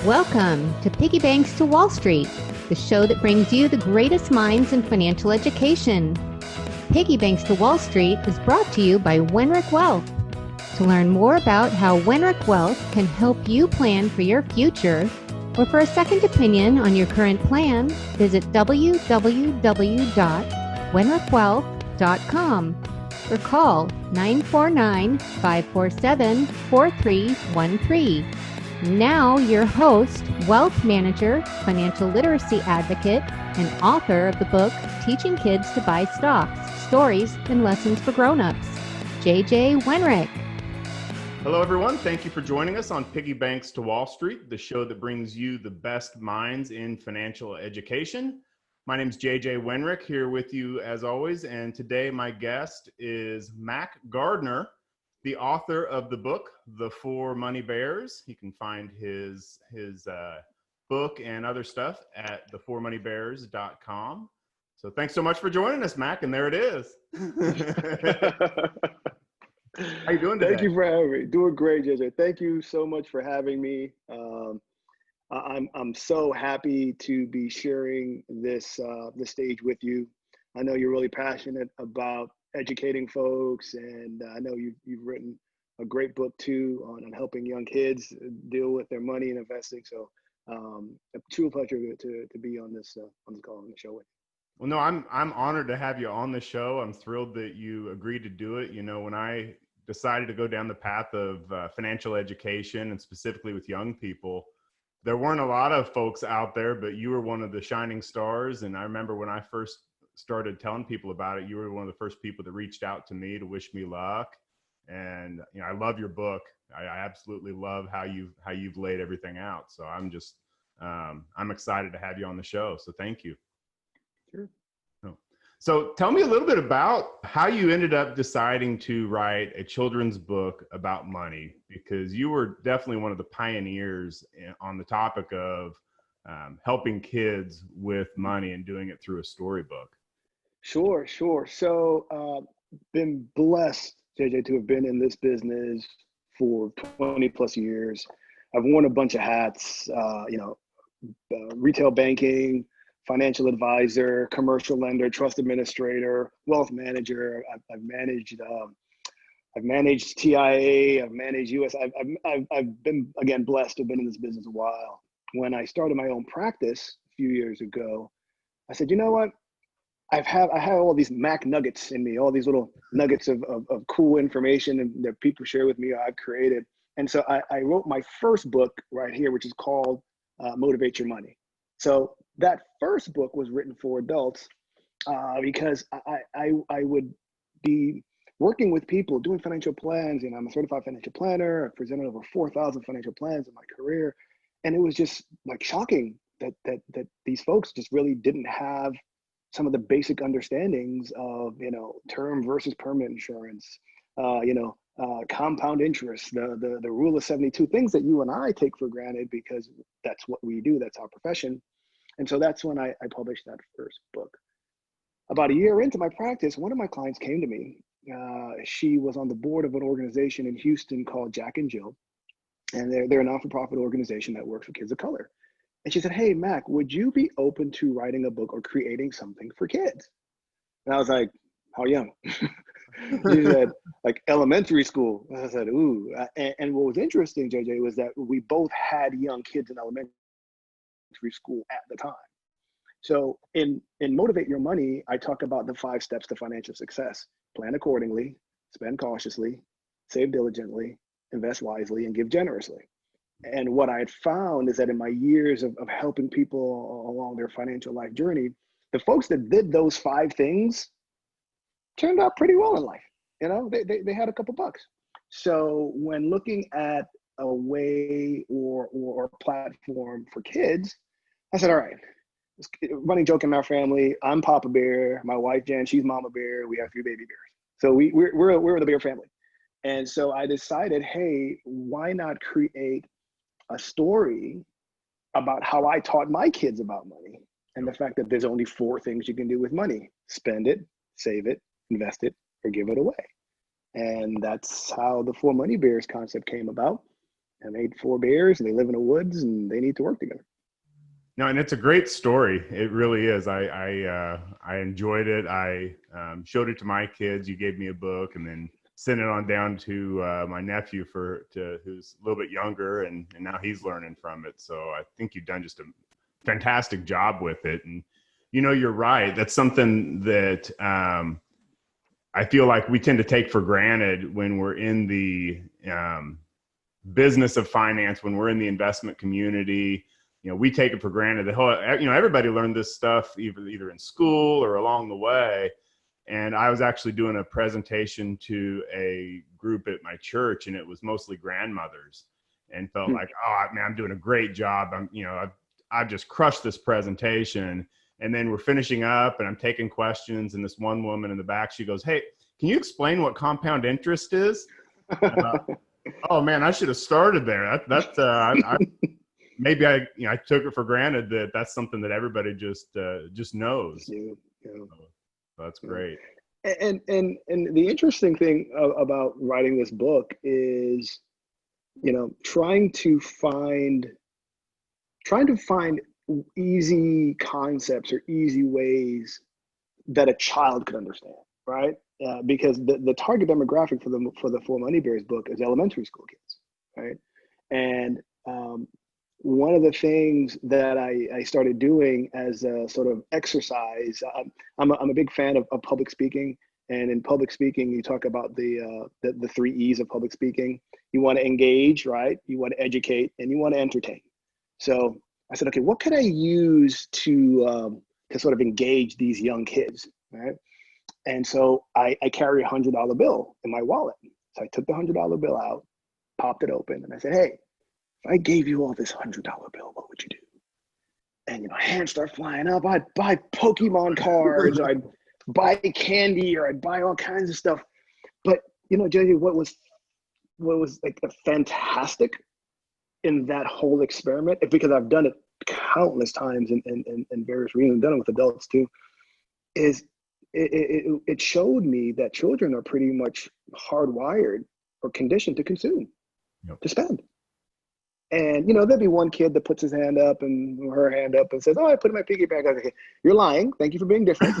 Welcome to Piggy Banks to Wall Street, the show that brings you the greatest minds in financial education. Piggy Banks to Wall Street is brought to you by Wenrich Wealth. To learn more about how Wenrich Wealth can help you plan for your future, or for a second opinion on your current plan, visit www.wenrichwealth.com or call 949-547-4313. Now your host, wealth manager, financial literacy advocate, and author of the book Teaching Kids to Buy Stocks, Stories and Lessons for Grown-Ups, JJ Wenrich. Hello, everyone. Thank you for joining us on Piggy Banks to Wall Street, the show that brings you the best minds in financial education. My name is JJ Wenrich, here with you as always, and today my guest is Mac Gardner, the author of the book, The Four Money Bears. You can find his book and other stuff at thefourmoneybears.com. So thanks so much for joining us, Mac, and there it is. How you doing today? Thank you for having me. Doing great, JJ. Thank you so much for having me. I'm so happy to be sharing this stage with you. I know you're really passionate about educating folks, and I know you've written a great book too on helping young kids deal with their money and investing. So a true pleasure to be on this call, on the show with you. Well, no, I'm honored to have you on the show. I'm thrilled that you agreed to do it. You know, when I decided to go down the path of financial education, and specifically with young people, there weren't a lot of folks out there, but you were one of the shining stars. And I remember when I first started telling people about it, you were one of the first people that reached out to me to wish me luck. And you know, I love your book. I absolutely love how you've laid everything out. So I'm just I'm excited to have you on the show. So thank you. Sure. So tell me a little bit about how you ended up deciding to write a children's book about money, because you were definitely one of the pioneers on the topic of helping kids with money and doing it through a storybook. Sure. So been blessed, JJ, to have been in this business for 20 plus years. I've worn a bunch of hats, retail banking, financial advisor, commercial lender, trust administrator, wealth manager. I've managed TIA. I've managed US. I've been, again, blessed to have been in this business a while. When I started my own practice a few years ago, I said, you know what? I have all these Mac nuggets in me, all these little nuggets of cool information that people share with me, I've created. And so I wrote my first book right here, which is called Motivate Your Money. So that first book was written for adults because I would be working with people doing financial plans. You know, I'm a certified financial planner. I've presented over 4,000 financial plans in my career. And it was just like shocking that these folks just really didn't have some of the basic understandings of, you know, term versus permanent insurance, compound interest, the rule of 72, things that you and I take for granted because that's what we do, that's our profession. And so that's when I published that first book. About a year into my practice, one of my clients came to me. She was on the board of an organization in Houston called Jack and Jill. And they're a non-for-profit organization that works with kids of color. And she said, hey, Mac, would you be open to writing a book or creating something for kids? And I was like, how young? She said, like elementary school. And I said, ooh. And what was interesting, JJ, was that we both had young kids in elementary school at the time. So in Motivate Your Money, I talk about the 5 steps to financial success. Plan accordingly, spend cautiously, save diligently, invest wisely, and give generously. And what I had found is that in my years of helping people along their financial life journey, the folks that did those 5 things turned out pretty well in life. You know, they had a couple bucks. So when looking at a way or platform for kids, I said, all right, running joke in our family, I'm Papa Bear, my wife Jen, she's Mama Bear, we have 3 baby bears. So we're the bear family. And so I decided, hey, why not create a story about how I taught my kids about money and the fact that there's only 4 things you can do with money: spend it, save it, invest it, or give it away. And that's how the Four Money Bears concept came about. and they ate 4 bears, and they live in the woods, and they need to work together. No, and it's a great story. It really is. I enjoyed it. I showed it to my kids. You gave me a book, and then sent it on down to my nephew who's a little bit younger, and now he's learning from it. So I think you've done just a fantastic job with it. And you're right. That's something that I feel like we tend to take for granted when we're in the business of finance, when we're in the investment community. We take it for granted. The whole, everybody learned this stuff either in school or along the way. And I was actually doing a presentation to a group at my church, and it was mostly grandmothers, and felt like, oh man, I'm doing a great job. I've just crushed this presentation. And then we're finishing up, and I'm taking questions. And this one woman in the back, she goes, "Hey, can you explain what compound interest is?" Oh man, I should have started there. Maybe I took it for granted that that's something that everybody just knows. Yeah. So that's great. And the interesting thing about writing this book is, trying to find easy concepts or easy ways that a child could understand, right? Because the target demographic for the 4 Money Bears book is elementary school kids, right? And one of the things that I started doing as a sort of exercise, I'm a big fan of public speaking. And in public speaking, you talk about the 3 E's of public speaking. You want to engage, right? You want to educate, and you want to entertain. So I said, okay, what could I use to sort of engage these young kids, right? And so I carry a $100 bill in my wallet. So I took the $100 bill out, popped it open, and I said, hey, if I gave you all this $100 bill, what would you do? And hands start flying up. I'd buy Pokemon cards, or I'd buy candy, or I'd buy all kinds of stuff. But JJ, what was like fantastic in that whole experiment, because I've done it countless times in various reasons, I've done it with adults too, is it showed me that children are pretty much hardwired or conditioned to consume, to spend. And there'll be one kid that puts his hand up and her hand up and says, "Oh, I put in my piggy bank." I was like, "You're lying. Thank you for being different."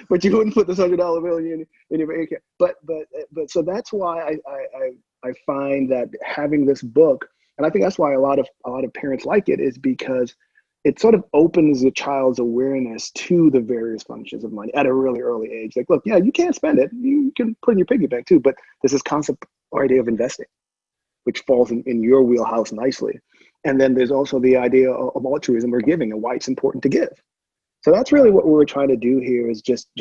But you wouldn't put this $100 bill in your bank account. But so that's why I find that having this book, and I think that's why a lot of parents like it, is because it sort of opens the child's awareness to the various functions of money at a really early age. Like, look, yeah, you can't spend it. You can put in your piggy bank too, but there's this concept or idea of investing, which falls in your wheelhouse nicely. And then there's also the idea of altruism or giving, and why it's important to give. So that's really what we're trying to do here, is just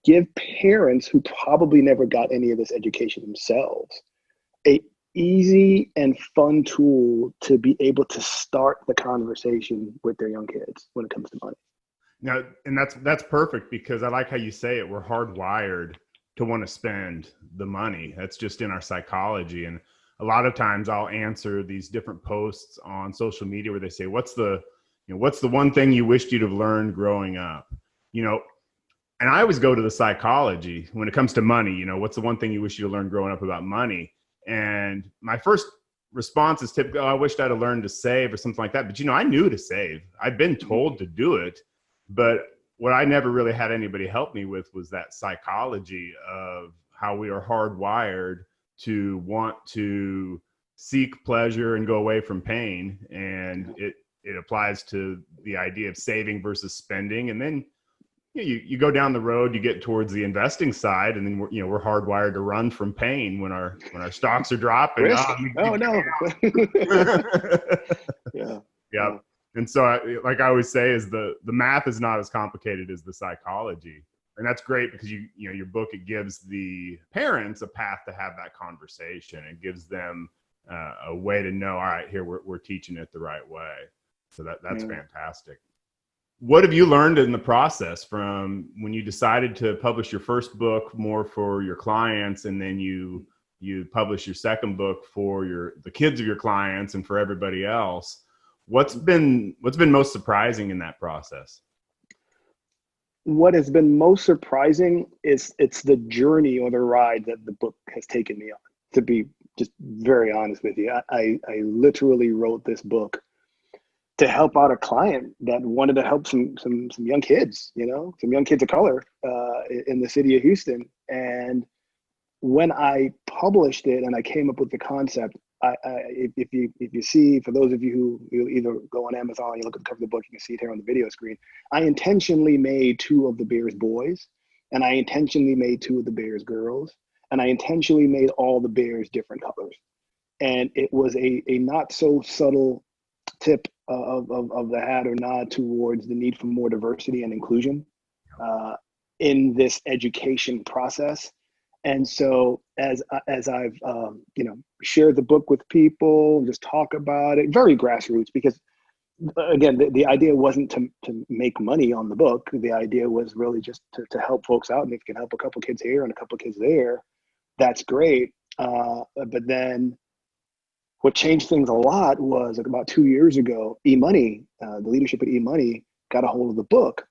give parents who probably never got any of this education themselves a easy and fun tool to be able to start the conversation with their young kids when it comes to money. Now, and that's perfect, because I like how you say it. We're hardwired to want to spend the money. That's just in our psychology. And a lot of times I'll answer these different posts on social media where they say, what's the one thing you wished you'd have learned growing up? And I always go to the psychology when it comes to money. What's the one thing you wish you'd learned growing up about money? And my first response is typically, "Oh, I wished I'd have learned to save," or something like that. But I knew to save. I'd been told to do it, but what I never really had anybody help me with was that psychology of how we are hardwired to want to seek pleasure and go away from pain. And it applies to the idea of saving versus spending. And then you go down the road, you get towards the investing side, and then we're hardwired to run from pain when our stocks are dropping. Oh no. Yeah. And so, like I always say, is the math is not as complicated as the psychology. And that's great, because your book, it gives the parents a path to have that conversation. It gives them a way to know, all right, here we're teaching it the right way. So that's fantastic. What have you learned in the process from when you decided to publish your first book more for your clients, and then you publish your second book for the kids of your clients and for everybody else? What's been most surprising in that process? What has been most surprising is it's the journey or the ride that the book has taken me on, to be just very honest with you. I literally wrote this book to help out a client that wanted to help some young kids, some young kids of color in the city of Houston. And when I published it and I came up with the concept, if you see, for those of you who you either go on Amazon, you look at the cover of the book, you can see it here on the video screen. I intentionally made 2 of the bears boys, and I intentionally made 2 of the bears girls, and I intentionally made all the bears different colors. And it was a not so subtle tip of the hat or nod towards the need for more diversity and inclusion in this education process. And so as I've shared the book with people, just talk about it, very grassroots, because again, the idea wasn't to make money on the book. The idea was really just to help folks out. And if you can help a couple kids here and a couple kids there, that's great. But then what changed things a lot was about 2 years ago, eMoney, the leadership at eMoney got a hold of the book,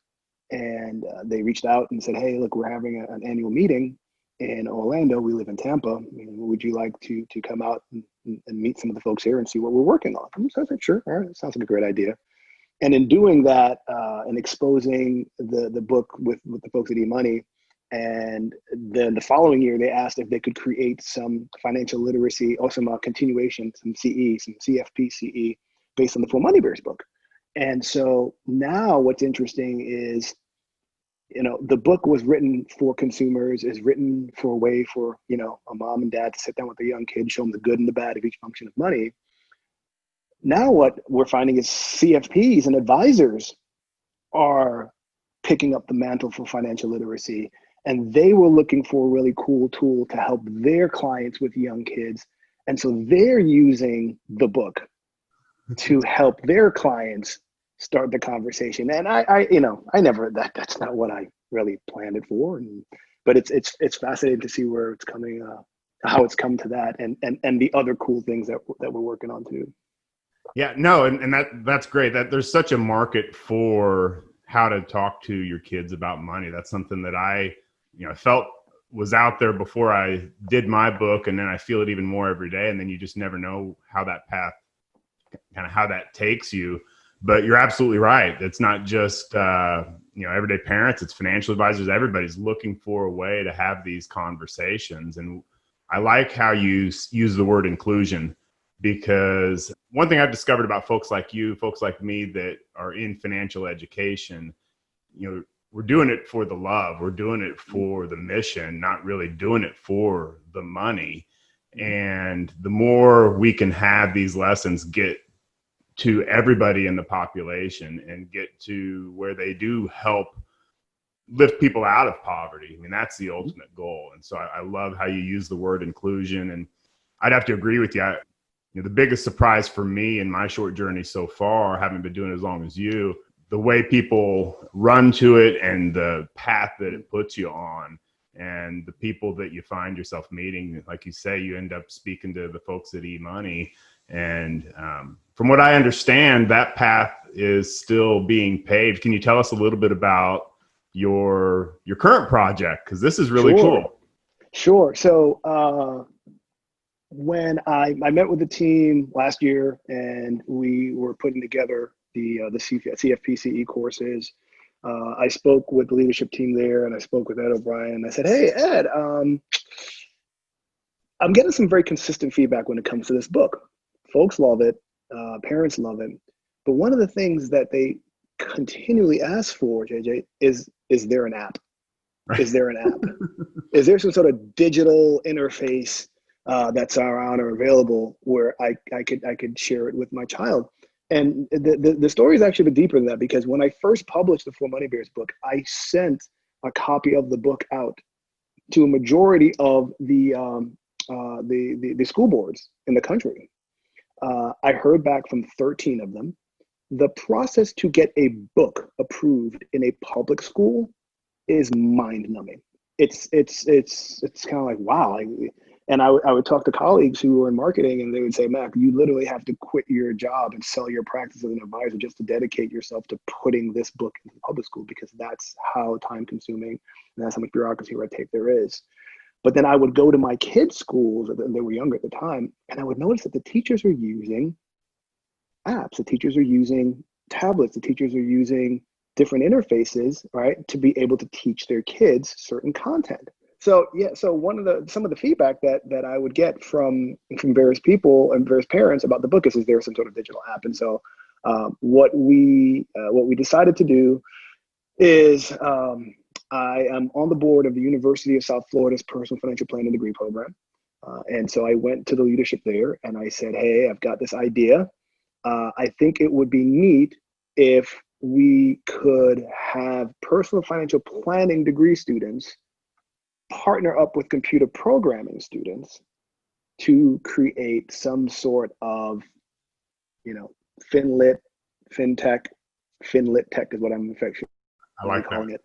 and they reached out and said, hey, look, we're having an annual meeting in Orlando. We live in Tampa. Would you like to come out and meet some of the folks here and see what we're working on? So I said, sure. All right. Sounds like a great idea. And in doing that and exposing the book with the folks at eMoney, and then the following year, they asked if they could create some financial literacy or some continuation, some CE, some CFP CE based on the Full Money Bears book. And so now what's interesting is, the book was written for consumers, is written for a way for, a mom and dad to sit down with their young kids, show them the good and the bad of each function of money. Now what we're finding is CFPs and advisors are picking up the mantle for financial literacy. And they were looking for a really cool tool to help their clients with young kids. And so they're using the book to help their clients start the conversation. And I never, that's not what I really planned it for. But it's fascinating to see where it's coming, how it's come to that, and the other cool things that we're working on too. Yeah, no, and that's great. That there's such a market for how to talk to your kids about money. That's something that I felt was out there before I did my book, and then I feel it even more every day. And then you just never know how that path, kind of how that takes you. But you're absolutely right. It's not just everyday parents; it's financial advisors. Everybody's looking for a way to have these conversations. And I like how you use the word inclusion, because one thing I've discovered about folks like you, folks like me that are in financial education, we're doing it for the love. We're doing it for the mission, not really doing it for the money. And the more we can have these lessons get to everybody in the population and get to where they do help lift people out of poverty, that's the ultimate goal. And so I love how you use the word inclusion. And I'd have to agree with you. The biggest surprise for me in my short journey so far, haven't been doing it as long as you, the way people run to it and the path that it puts you on, and the people that you find yourself meeting. Like you say, you end up speaking to the folks at eMoney. And from what I understand, that path is still being paved. Can you tell us a little bit about your current project? Because this is really cool. Sure. So when I met with the team last year, and we were putting together the CFPCE courses, I spoke with the leadership team there, and I spoke with Ed O'Brien. And I said, hey, Ed, I'm getting some very consistent feedback when it comes to this book. Folks love it. Parents love it. But one of the things that they continually ask for, JJ, is there an app? Right. Is there an app? Is there some sort of digital interface that's around or available where I could share it with my child? And the story is actually a bit deeper than that, because when I first published the Full Money Bears book, I sent a copy of the book out to a majority of the school boards in the country. I heard back from 13 of them. The process to get a book approved in a public school is mind-numbing. It's kind of like, wow. And I would talk to colleagues who were in marketing, and they would say, Mac, you literally have to quit your job and sell your practice as an advisor just to dedicate yourself to putting this book into public school, because that's how time-consuming and that's how much bureaucracy, red tape there is. But then I would go to my kids' schools, and they were younger at the time, and I would notice that the teachers are using apps, the teachers are using tablets, the teachers are using different interfaces, right, to be able to teach their kids certain content. So yeah, so some of the feedback that I would get from various people and various parents about the book is there some sort of digital app? And so what we decided to do is I am on the board of the University of South Florida's Personal Financial Planning Degree Program. And so I went to the leadership there and I said, hey, I've got this idea. I think it would be neat if we could have personal financial planning degree students partner up with computer programming students to create some sort of, FinLit, FinTech, FinLit Tech is what I'm affectionately calling it.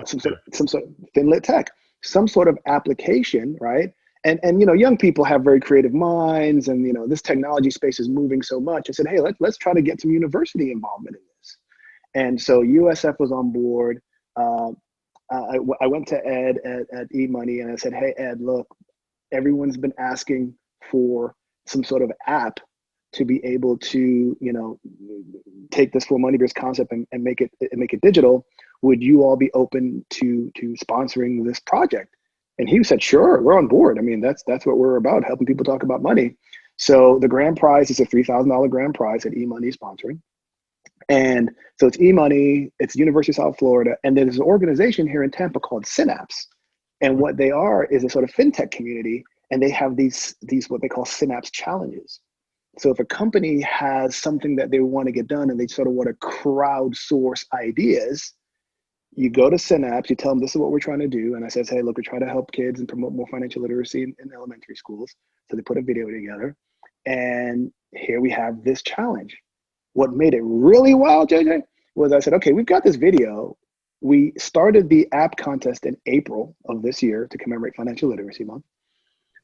Some sort of FinLit Tech, some sort of application, right? And young people have very creative minds, and this technology space is moving so much. I said, hey, let's try to get some university involvement in this. And so USF was on board. I went to Ed at eMoney and I said, hey, Ed, look, everyone's been asking for some sort of app to be able to, take this full money-based concept and make it digital. Would you all be open to sponsoring this project? And he said, sure, we're on board. I mean, that's what we're about, helping people talk about money. So the grand prize is a $3,000 grand prize that eMoney is sponsoring. And so it's eMoney, it's University of South Florida, and there's an organization here in Tampa called Synapse. And what they are is a sort of fintech community, and they have these what they call Synapse challenges. So if a company has something that they want to get done and they sort of want to crowdsource ideas, you go to Synapse, you tell them this is what we're trying to do. And I says, hey, look, we're trying to help kids and promote more financial literacy in elementary schools. So they put a video together, and here we have this challenge. What made it really wild, JJ, was I said, okay, we've got this video. We started the app contest in April of this year to commemorate Financial Literacy Month.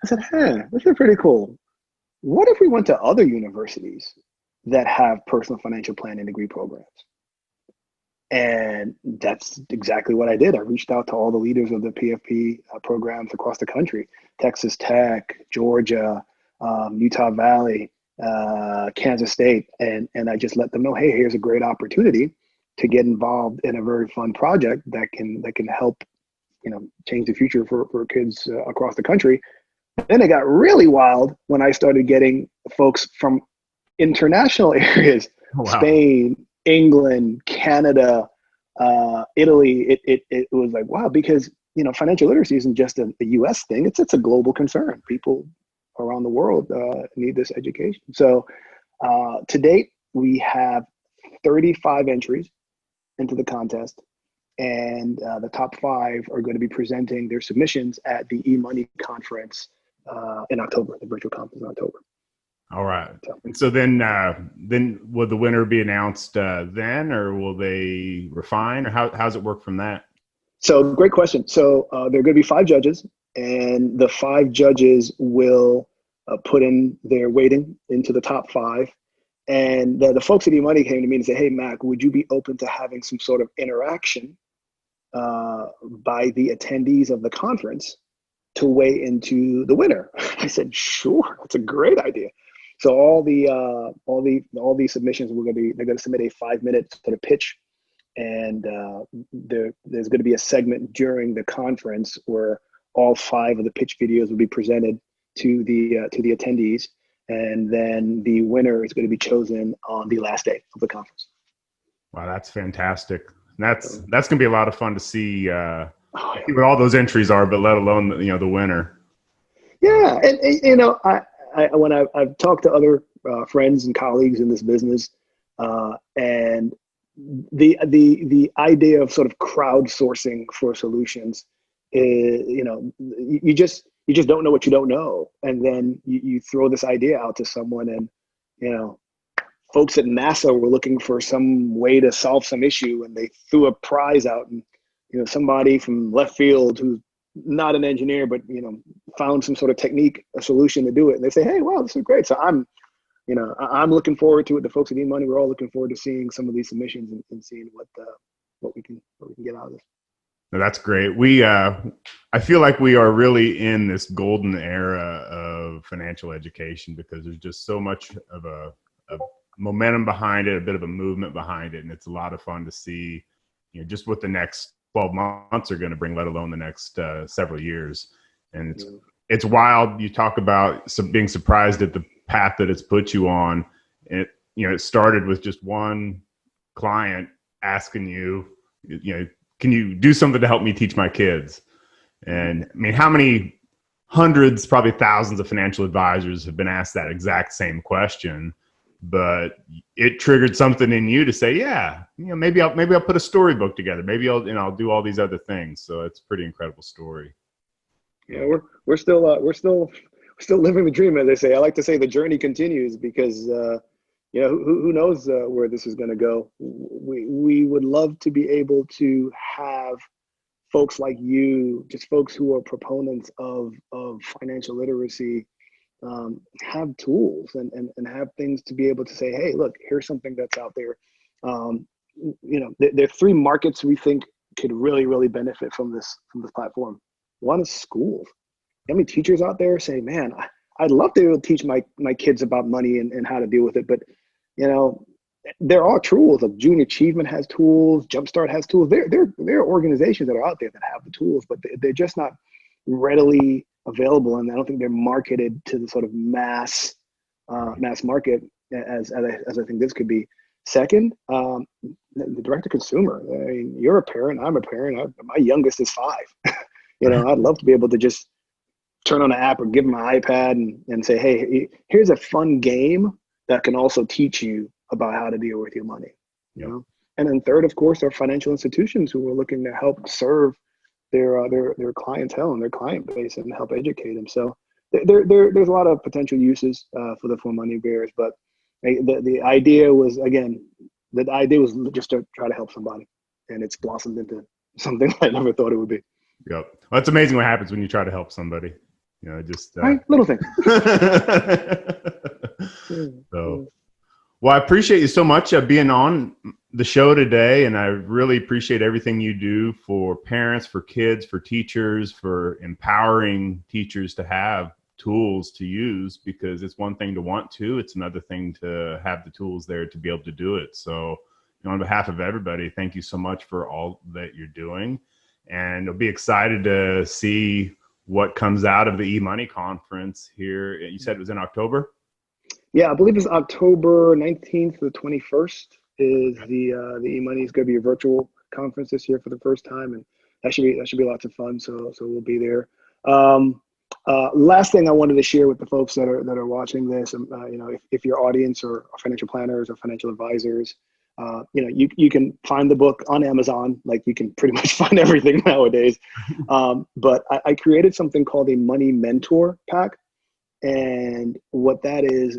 I said, hey, this is pretty cool. What if we went to other universities that have personal financial planning degree programs? And that's exactly what I did. I reached out to all the leaders of the PFP programs across the country, Texas Tech, Georgia, Utah Valley, Kansas State, and I just let them know, hey, here's a great opportunity to get involved in a very fun project that can help, change the future for kids across the country. Then it got really wild when I started getting folks from international areas, wow. Spain, England, Canada, Italy. It was like, wow, because financial literacy isn't just a US thing, it's a global concern. People around the world need this education. So to date, we have 35 entries into the contest, and the top 5 are going to be presenting their submissions at the eMoney conference in October, the virtual conference in October. All right. So then will the winner be announced then, or will they refine, or how's it work from that? So great question. So there are going to be 5 judges, and the 5 judges will put in their weighting into the top 5. And the folks at eMoney came to me and said, hey, Mac, would you be open to having some sort of interaction by the attendees of the conference to weigh into the winner? I said, sure, that's a great idea. So all the submissions they're going to submit a 5-minute sort of pitch, and there's going to be a segment during the conference where all 5 of the pitch videos will be presented to the attendees, and then the winner is going to be chosen on the last day of the conference. Wow, that's fantastic. That's going to be a lot of fun to see what all those entries are, but let alone the winner. Yeah, and when I've talked to other friends and colleagues in this business, and the idea of sort of crowdsourcing for solutions is, you just don't know what you don't know, and then you throw this idea out to someone, and folks at NASA were looking for some way to solve some issue, and they threw a prize out, and somebody from left field who's not an engineer, but found some sort of technique, a solution to do it, and they say, hey, wow, this is great. So I'm looking forward to it. The folks at eMoney, we're all looking forward to seeing some of these submissions and seeing what we can get out of this. No, that's great. I feel like we are really in this golden era of financial education because there's just so much of a momentum behind it, a bit of a movement behind it. And it's a lot of fun to see, just what the next 12 months are going to bring, let alone the next several years. And it's wild. You talk about being surprised at the path that it's put you on. It started with just one client asking you, can you do something to help me teach my kids? And I mean, how many hundreds, probably thousands of financial advisors have been asked that exact same question, but it triggered something in you to say, yeah, maybe I'll put a storybook together. Maybe I'll do all these other things. So it's a pretty incredible story. Yeah, we're still living the dream, as they say. I like to say the journey continues because who knows where this is going to go. We would love to be able to have folks like you, just folks who are proponents of financial literacy, have tools and have things to be able to say, hey, look, here's something that's out there. There are three markets we think could really, really benefit from this platform. One is schools. How many teachers out there say, man, I'd love to be able to teach my kids about money and how to deal with it. But, there are tools. Like Junior Achievement has tools. Jumpstart has tools. There are organizations that are out there that have the tools, but they're just not readily available. And I don't think they're marketed to the sort of mass market as I think this could be. Second, the direct to consumer. I mean, you're a parent. I'm a parent. My youngest is 5. I'd love to be able to just turn on an app or give them my iPad and say, hey, here's a fun game that can also teach you about how to deal with your money. And then third, of course, are financial institutions who are looking to help serve their clientele and their client base and help educate them. So there's a lot of potential uses for the For Money Bears, but the idea was just to try to help somebody, and it's blossomed into something I never thought it would be. Yep. Well, it's amazing what happens when you try to help somebody. Little things. So, well, I appreciate you so much being on the show today, and I really appreciate everything you do for parents, for kids, for teachers, for empowering teachers to have tools to use, because it's one thing to want to, it's another thing to have the tools there to be able to do it. So, on behalf of everybody, thank you so much for all that you're doing, and I'll be excited to see what comes out of the eMoney conference here. You said it was in October? Yeah, I believe it's October 19th to the 21st is the eMoney is going to be a virtual conference this year for the first time, and that should be lots of fun. So we'll be there. Last thing I wanted to share with the folks that are watching this, if your audience are financial planners or financial advisors, you can find the book on Amazon. Like, you can pretty much find everything nowadays. But I created something called a Money Mentor Pack. And what that is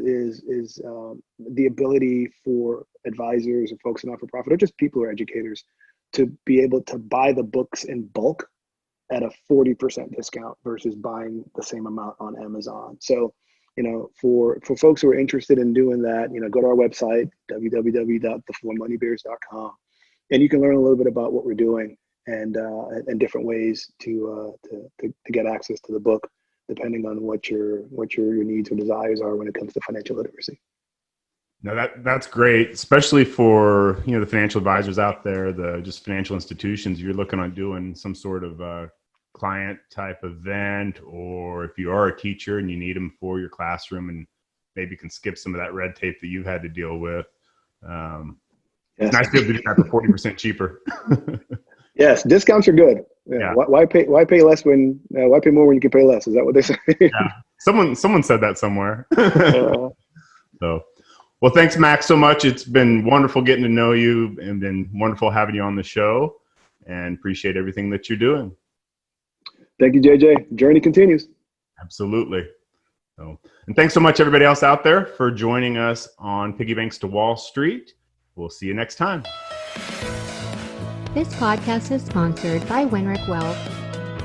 the ability for advisors or folks in not-for-profit or just people who are educators to be able to buy the books in bulk at a 40% discount versus buying the same amount on Amazon. So, for folks who are interested in doing that, go to our website, www.theformoneybears.com, and you can learn a little bit about what we're doing and different ways to get access to the book, depending on what your needs or desires are when it comes to financial literacy. No, that's great, especially for the financial advisors out there, the just financial institutions. You're looking on doing some sort of client type event, or if you are a teacher and you need them for your classroom, and maybe can skip some of that red tape that you've had to deal with. It's nice to be able to do that for 40% cheaper. Yes, discounts are good. Yeah. Why pay less why pay more when you can pay less? Is that what they say? Yeah. Someone said that somewhere. So, well, thanks, Mac, so much. It's been wonderful getting to know you, and been wonderful having you on the show, and appreciate everything that you're doing. Thank you, JJ. Journey continues. Absolutely. So, and thanks so much, everybody else out there, for joining us on Piggy Banks to Wall Street. We'll see you next time. This podcast is sponsored by Wenrich Wealth.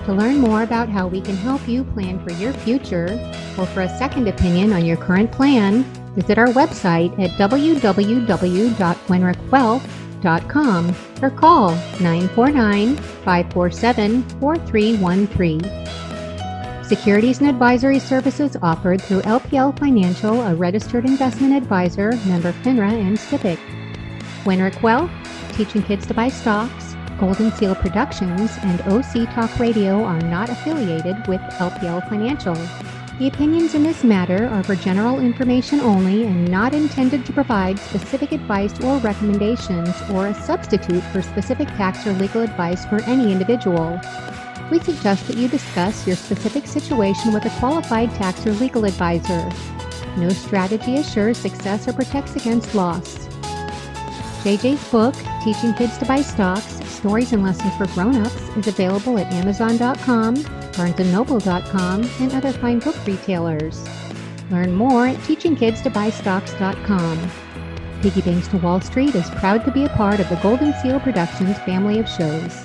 To learn more about how we can help you plan for your future, or for a second opinion on your current plan, visit our website at www.wenrichwealth.com. illustrious.com or call 949-547-4313. Securities and advisory services offered through LPL Financial, a registered investment advisor, member FINRA and SIPC. Wenrich Wealth, teaching kids to buy stocks, Golden Seal Productions, and OC Talk Radio are not affiliated with LPL Financial. The opinions in this matter are for general information only and not intended to provide specific advice or recommendations or a substitute for specific tax or legal advice for any individual. We suggest that you discuss your specific situation with a qualified tax or legal advisor. No strategy assures success or protects against loss. JJ's book, Teaching Kids to Buy Stocks, Stories and Lessons for Grown-Ups, is available at Amazon.com, BarnesandNoble.com, and other fine book retailers. Learn more at TeachingKidsToBuyStocks.com. Piggy Banks to Wall Street is proud to be a part of the Golden Seal Productions family of shows.